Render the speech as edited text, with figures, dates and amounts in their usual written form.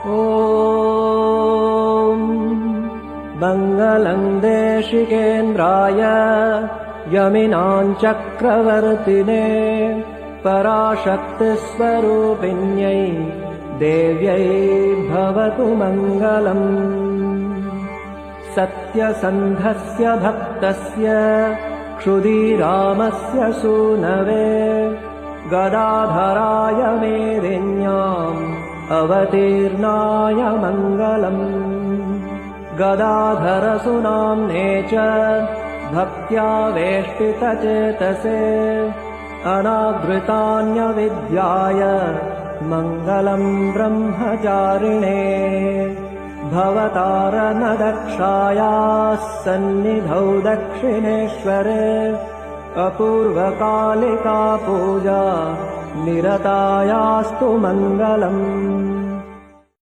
ॐ मङ्गलं देशिकेन्द्राय यमिनाञ्चक्रवर्तिने पराशक्तिस्वरूपिण्यै देव्यै भवतु मङ्गलम्। सत्यसन्धस्य भक्तस्य क्षुदीरामस्य सूनवे गदाधराय मेदिन्याम् अवतीर्णाय मङ्गलम्। गदाधरसुनाम्ने च भक्त्या वेष्टितचेतसे अनावृतान्यविद्याय मङ्गलं ब्रह्मचारिणे। भवतारणदक्षायाः सन्निधौ दक्षिणेश्वरे अपूर्वकालिका पूजा निरतायास्तु मङ्गलम्।